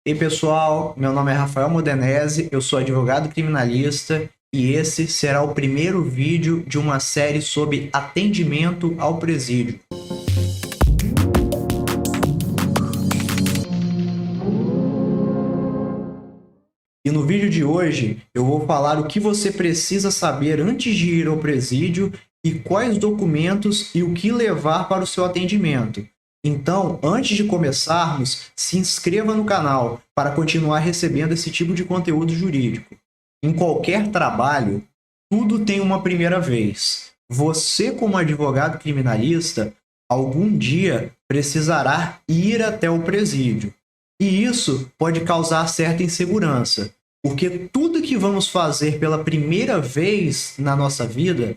Ei pessoal, meu nome é Rafael Modenese, eu sou advogado criminalista e esse será o primeiro vídeo de uma série sobre atendimento ao presídio. E no vídeo de hoje eu vou falar o que você precisa saber antes de ir ao presídio e quais documentos e o que levar para o seu atendimento. Então, antes de começarmos, se inscreva no canal para continuar recebendo esse tipo de conteúdo jurídico. Em qualquer trabalho, tudo tem uma primeira vez. Você, como advogado criminalista, algum dia precisará ir até o presídio. E isso pode causar certa insegurança, porque tudo que vamos fazer pela primeira vez na nossa vida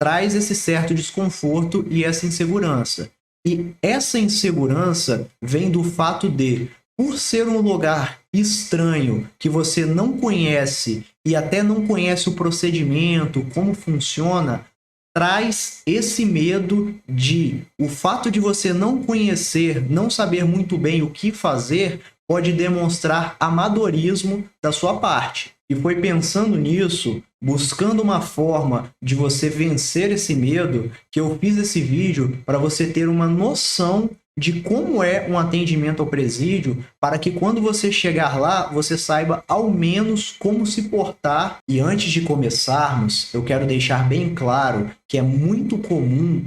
traz esse certo desconforto e essa insegurança. E essa insegurança vem do fato de, por ser um lugar estranho, que você não conhece e até não conhece o procedimento, como funciona, traz esse medo de o fato de você não conhecer, não saber muito bem o que fazer, pode demonstrar amadorismo da sua parte. E foi pensando nisso, buscando uma forma de você vencer esse medo, que eu fiz esse vídeo para você ter uma noção de como é um atendimento ao presídio, para que quando você chegar lá, você saiba ao menos como se portar. E antes de começarmos, eu quero deixar bem claro que é muito comum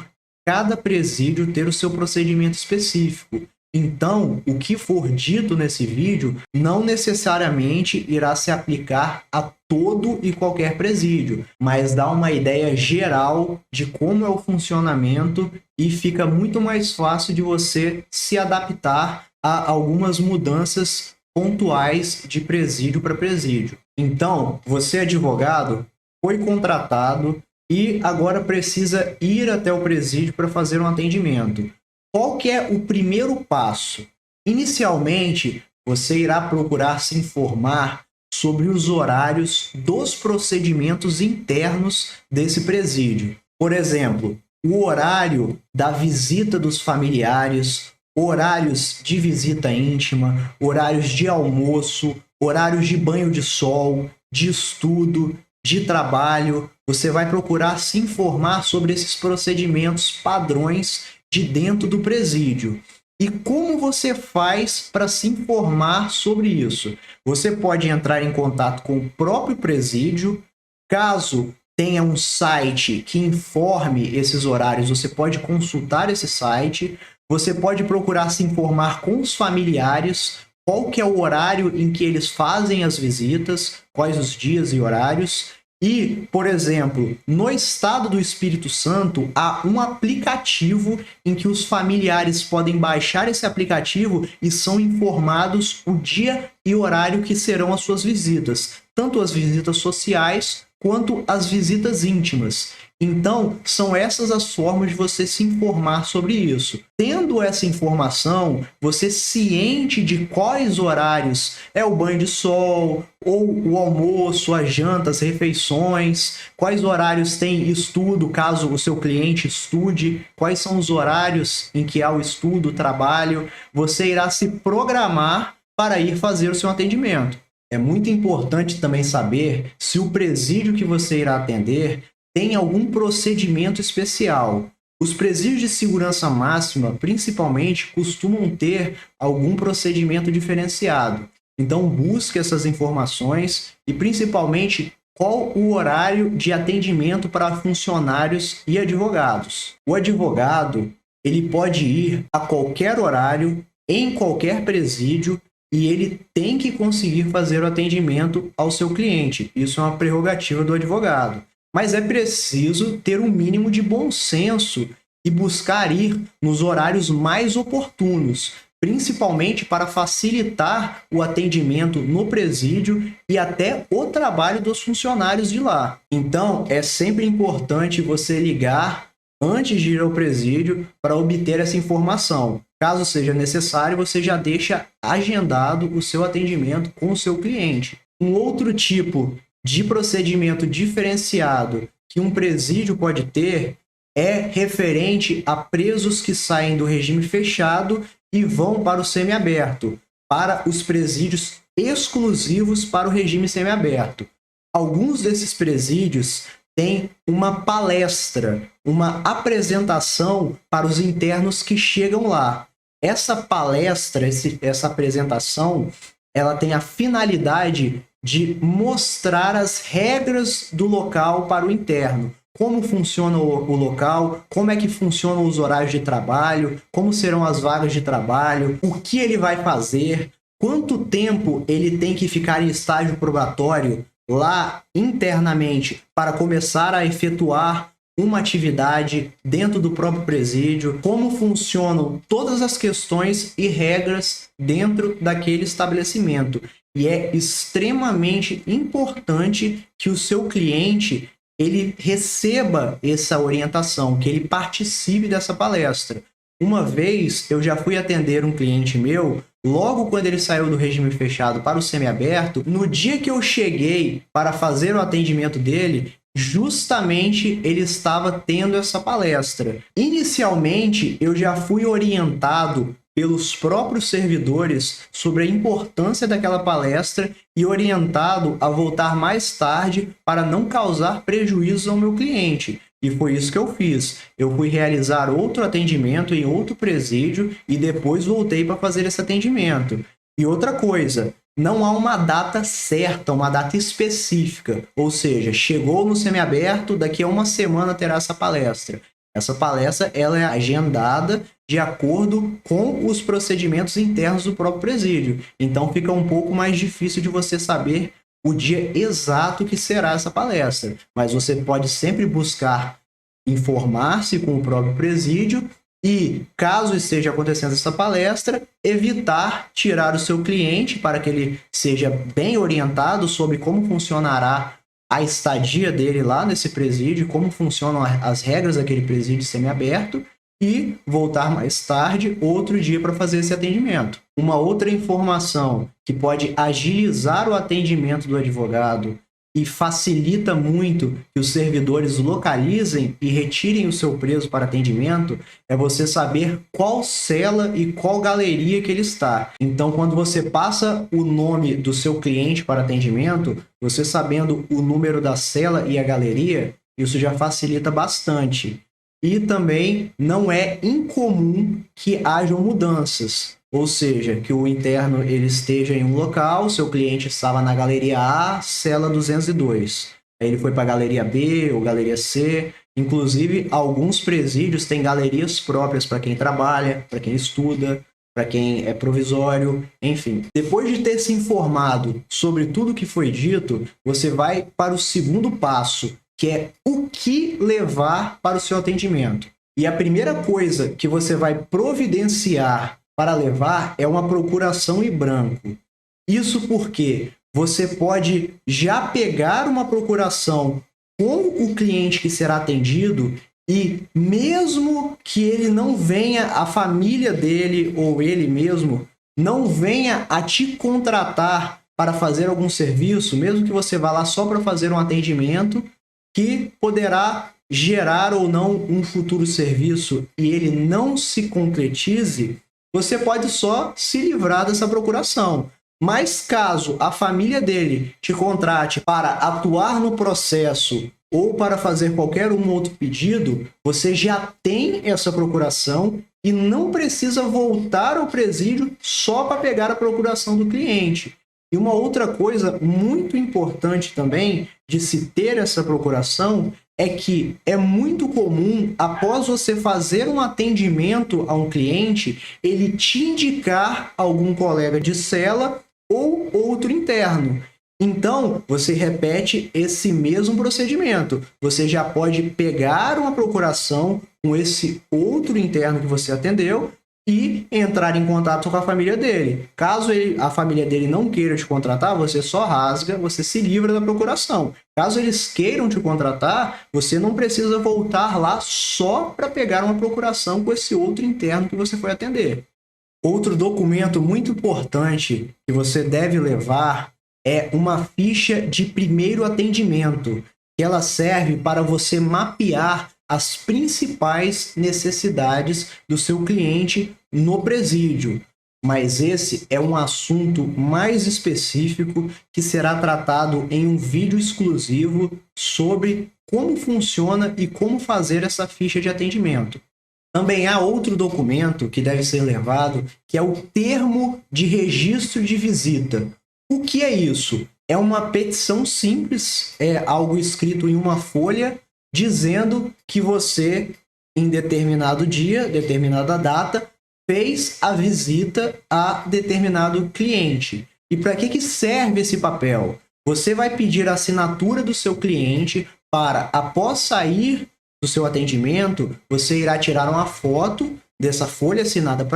cada presídio ter o seu procedimento específico. Então, o que for dito nesse vídeo não necessariamente irá se aplicar a todo e qualquer presídio, mas dá uma ideia geral de como é o funcionamento e fica muito mais fácil de você se adaptar a algumas mudanças pontuais de presídio para presídio. Então, você advogado foi contratado e agora precisa ir até o presídio para fazer um atendimento. Qual que é o primeiro passo? Inicialmente, você irá procurar se informar sobre os horários dos procedimentos internos desse presídio. Por exemplo, o horário da visita dos familiares, horários de visita íntima, horários de almoço, horários de banho de sol, de estudo, de trabalho. Você vai procurar se informar sobre esses procedimentos padrões de dentro do presídio. E como você faz para se informar sobre isso? Você pode entrar em contato com o próprio presídio. Caso tenha um site que informe esses horários, você pode consultar esse site. Você pode procurar se informar com os familiares, qual que é o horário em que eles fazem as visitas, quais os dias e horários. E, por exemplo, no estado do Espírito Santo, há um aplicativo em que os familiares podem baixar esse aplicativo e são informados o dia e horário que serão as suas visitas, tanto as visitas sociais quanto as visitas íntimas. Então, são essas as formas de você se informar sobre isso. Tendo essa informação, você ciente de quais horários é o banho de sol, ou o almoço, a janta, as refeições, quais horários tem estudo, caso o seu cliente estude, quais são os horários em que há o estudo, o trabalho, você irá se programar para ir fazer o seu atendimento. É muito importante também saber se o presídio que você irá atender tem algum procedimento especial. Os presídios de segurança máxima, principalmente, costumam ter algum procedimento diferenciado. Então, busque essas informações e, principalmente, qual o horário de atendimento para funcionários e advogados. O advogado, ele pode ir a qualquer horário, em qualquer presídio, e ele tem que conseguir fazer o atendimento ao seu cliente. Isso é uma prerrogativa do advogado. Mas é preciso ter um mínimo de bom senso e buscar ir nos horários mais oportunos, principalmente para facilitar o atendimento no presídio e até o trabalho dos funcionários de lá. Então, é sempre importante você ligar antes de ir ao presídio para obter essa informação. Caso seja necessário, você já deixa agendado o seu atendimento com o seu cliente. Um outro tipo de procedimento diferenciado que um presídio pode ter é referente a presos que saem do regime fechado e vão para o semiaberto. para os presídios exclusivos para o regime semiaberto. Alguns desses presídios têm uma palestra, uma apresentação para os internos que chegam lá. Essa palestra, essa apresentação, ela tem a finalidade de mostrar as regras do local para o interno. Como funciona o local, como é que funcionam os horários de trabalho, como serão as vagas de trabalho, o que ele vai fazer, quanto tempo ele tem que ficar em estágio probatório lá internamente para começar a efetuar uma atividade dentro do próprio presídio, como funcionam todas as questões e regras dentro daquele estabelecimento. E é extremamente importante que o seu cliente ele receba essa orientação, que ele participe dessa palestra. Uma vez eu já fui atender um cliente meu, logo quando ele saiu do regime fechado para o semiaberto, no dia que eu cheguei para fazer o atendimento dele, justamente ele estava tendo essa palestra. Inicialmente, eu já fui orientado pelos próprios servidores sobre a importância daquela palestra e orientado a voltar mais tarde para não causar prejuízo ao meu cliente. E foi isso que eu fiz. Eu fui realizar outro atendimento em outro presídio e depois voltei para fazer esse atendimento. E outra coisa, não há uma data certa, uma data específica. Ou seja, chegou no semiaberto, daqui a uma semana terá essa palestra. Essa palestra ela é agendada de acordo com os procedimentos internos do próprio presídio. Então fica um pouco mais difícil de você saber o dia exato que será essa palestra. Mas você pode sempre buscar informar-se com o próprio presídio e, caso esteja acontecendo essa palestra, evitar tirar o seu cliente para que ele seja bem orientado sobre como funcionará a estadia dele lá nesse presídio, como funcionam as regras daquele presídio semiaberto e voltar mais tarde, outro dia, para fazer esse atendimento. Uma outra informação que pode agilizar o atendimento do advogado e facilita muito que os servidores localizem e retirem o seu preso para atendimento é você saber qual cela e qual galeria que ele está. Então, quando você passa o nome do seu cliente para atendimento, você sabendo o número da cela e a galeria, isso já facilita bastante. E também não é incomum que hajam mudanças. Ou seja, que o interno ele esteja em um local, seu cliente estava na galeria A, cela 202. Aí ele foi para a galeria B ou galeria C. Inclusive, alguns presídios têm galerias próprias para quem trabalha, para quem estuda, para quem é provisório, enfim. Depois de ter se informado sobre tudo que foi dito, você vai para o segundo passo, que é o que levar para o seu atendimento. E a primeira coisa que você vai providenciar para levar é uma procuração em branco. Isso porque você pode já pegar uma procuração com o cliente que será atendido e mesmo que ele não venha, a família dele ou ele mesmo não venha a te contratar para fazer algum serviço, mesmo que você vá lá só para fazer um atendimento que poderá gerar ou não um futuro serviço e ele não se concretize, você pode só se livrar dessa procuração. Mas caso a família dele te contrate para atuar no processo ou para fazer qualquer outro pedido, você já tem essa procuração e não precisa voltar ao presídio só para pegar a procuração do cliente. E uma outra coisa muito importante também de se ter essa procuração é que é muito comum, após você fazer um atendimento a um cliente, ele te indicar algum colega de cela ou outro interno. Então, você repete esse mesmo procedimento. Você já pode pegar uma procuração com esse outro interno que você atendeu e entrar em contato com a família dele. Caso a família dele não queira te contratar, você só rasga, você se livra da procuração. Caso eles queiram te contratar, você não precisa voltar lá só para pegar uma procuração com esse outro interno que você foi atender. Outro documento muito importante que você deve levar é uma ficha de primeiro atendimento, que ela serve para você mapear as principais necessidades do seu cliente no presídio. mas esse é um assunto mais específico que será tratado em um vídeo exclusivo sobre como funciona e como fazer essa ficha de atendimento. Também há outro documento que deve ser levado, que é o termo de registro de visita. O que é isso? É uma petição simples, é algo escrito em uma folha, dizendo que você, em determinado dia, determinada data, fez a visita a determinado cliente. E para que serve esse papel? Você vai pedir a assinatura do seu cliente para, após sair do seu atendimento, você irá tirar uma foto dessa folha assinada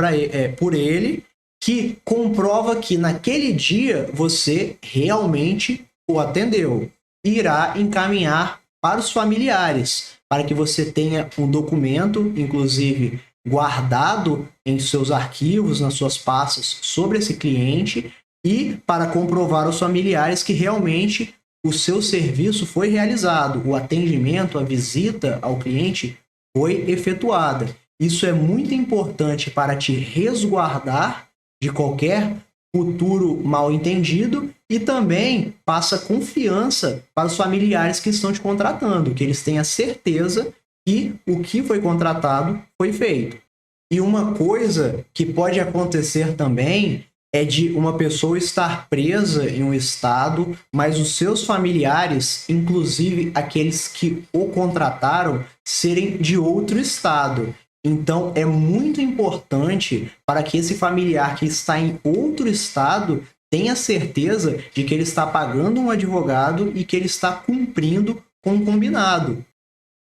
por ele, que comprova que naquele dia você realmente o atendeu. E irá encaminhar para os familiares, para que você tenha um documento, inclusive guardado em seus arquivos, nas suas pastas sobre esse cliente, e para comprovar aos familiares que realmente o seu serviço foi realizado, o atendimento, a visita ao cliente foi efetuada. Isso é muito importante para te resguardar de qualquer futuro mal entendido e também passa confiança para os familiares que estão te contratando, que eles tenham certeza que o que foi contratado foi feito. E uma coisa que pode acontecer também é de uma pessoa estar presa em um estado, mas os seus familiares, inclusive aqueles que o contrataram, serem de outro estado. Então, é muito importante para que esse familiar que está em outro estado tenha certeza de que ele está pagando um advogado e que ele está cumprindo com o combinado.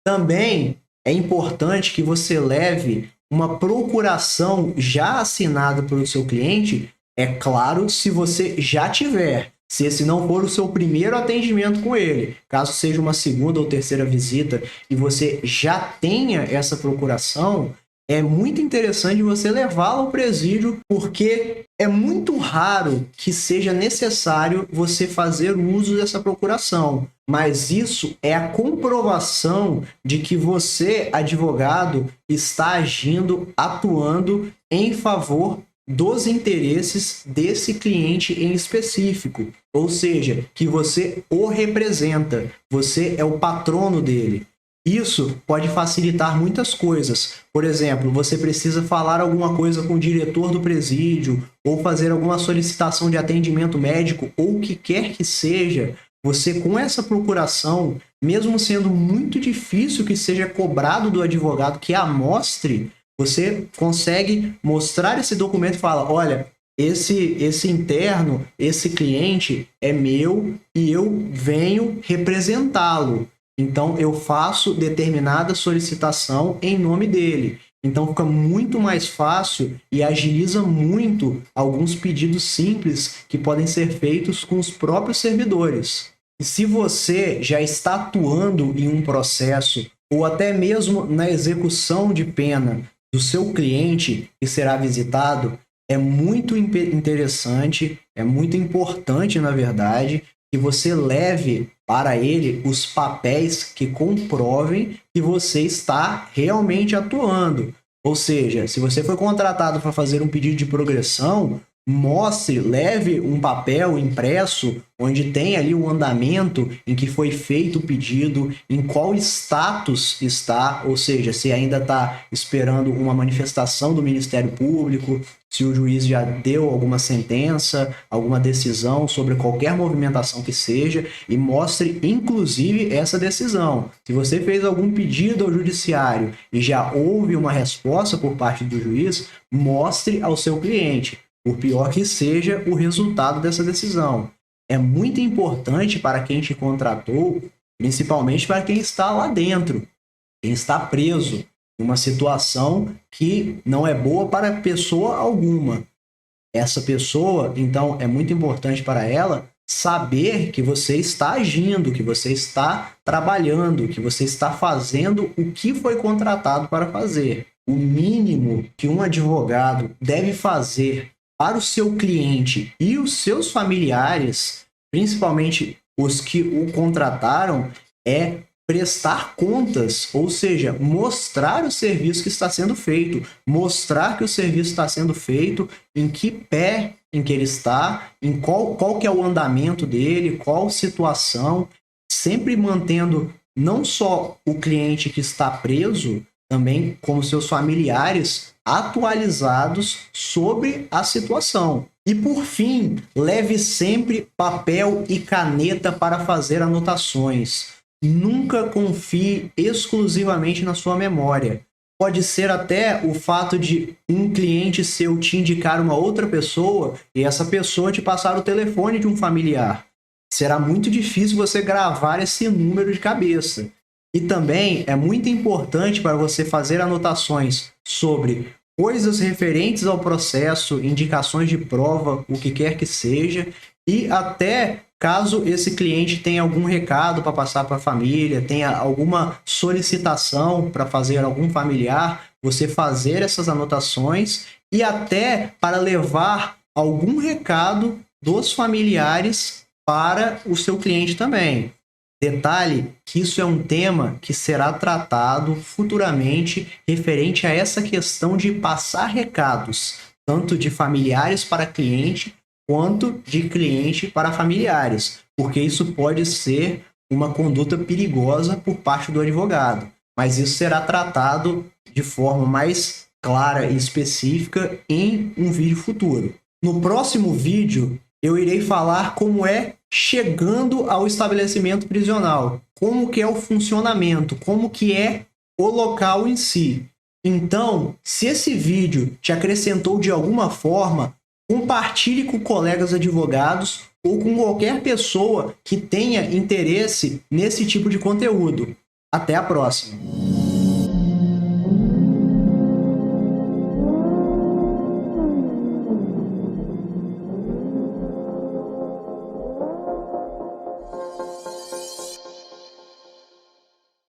Também é importante que você leve uma procuração já assinada pelo seu cliente, é claro, se você já tiver. Se esse não for o seu primeiro atendimento com ele, caso seja uma segunda ou terceira visita e você já tenha essa procuração, é muito interessante você levá-la ao presídio, porque é muito raro que seja necessário você fazer uso dessa procuração. Mas isso é a comprovação de que você, advogado, está agindo, atuando em favor dos interesses desse cliente em específico. Ou seja, que você o representa, você é o patrono dele. Isso pode facilitar muitas coisas. Por exemplo, você precisa falar alguma coisa com o diretor do presídio, ou fazer alguma solicitação de atendimento médico, ou o que quer que seja. Você, com essa procuração, mesmo sendo muito difícil que seja cobrado do advogado que a mostre, você consegue mostrar esse documento e falar, olha, esse interno, esse cliente é meu e eu venho representá-lo. Então, eu faço determinada solicitação em nome dele. Então, fica muito mais fácil e agiliza muito alguns pedidos simples que podem ser feitos com os próprios servidores. E se você já está atuando em um processo ou até mesmo na execução de pena do seu cliente que será visitado, é muito interessante, é muito importante, na verdade, que você leve para ele os papéis que comprovem que você está realmente atuando. Ou seja, se você foi contratado para fazer um pedido de progressão, mostre, leve um papel impresso onde tem ali o andamento em que foi feito o pedido, em qual status está, ou seja, se ainda está esperando uma manifestação do Ministério Público, se o juiz já deu alguma sentença, alguma decisão sobre qualquer movimentação que seja, e mostre inclusive essa decisão. Se você fez algum pedido ao judiciário e já houve uma resposta por parte do juiz, mostre ao seu cliente, por pior que seja o resultado dessa decisão. É muito importante para quem te contratou, principalmente para quem está lá dentro, quem está preso, uma situação que não é boa para pessoa alguma. Essa pessoa, então, é muito importante para ela saber que você está agindo, que você está trabalhando, que você está fazendo o que foi contratado para fazer. O mínimo que um advogado deve fazer para o seu cliente e os seus familiares, principalmente os que o contrataram, é prestar contas, ou seja, mostrar o serviço que está sendo feito, mostrar que o serviço está sendo feito, em que pé em que ele está, em qual que é o andamento dele, qual situação, sempre mantendo não só o cliente que está preso, também como seus familiares atualizados sobre a situação. E por fim, leve sempre papel e caneta para fazer anotações. Nunca confie exclusivamente na sua memória. Pode ser até o fato de um cliente seu te indicar uma outra pessoa e essa pessoa te passar o telefone de um familiar. Será muito difícil você gravar esse número de cabeça. E também é muito importante para você fazer anotações sobre coisas referentes ao processo, indicações de prova, o que quer que seja, e até caso esse cliente tenha algum recado para passar para a família, tenha alguma solicitação para fazer algum familiar, você fazer essas anotações e até para levar algum recado dos familiares para o seu cliente também. Detalhe que isso é um tema que será tratado futuramente referente a essa questão de passar recados, tanto de familiares para cliente, quanto de cliente para familiares, porque isso pode ser uma conduta perigosa por parte do advogado, mas isso será tratado de forma mais clara e específica em um vídeo futuro. No próximo vídeo, eu irei falar como é chegando ao estabelecimento prisional, como que é o funcionamento, como que é o local em si. Então, se esse vídeo te acrescentou de alguma forma, compartilhe com colegas advogados ou com qualquer pessoa que tenha interesse nesse tipo de conteúdo. Até a próxima!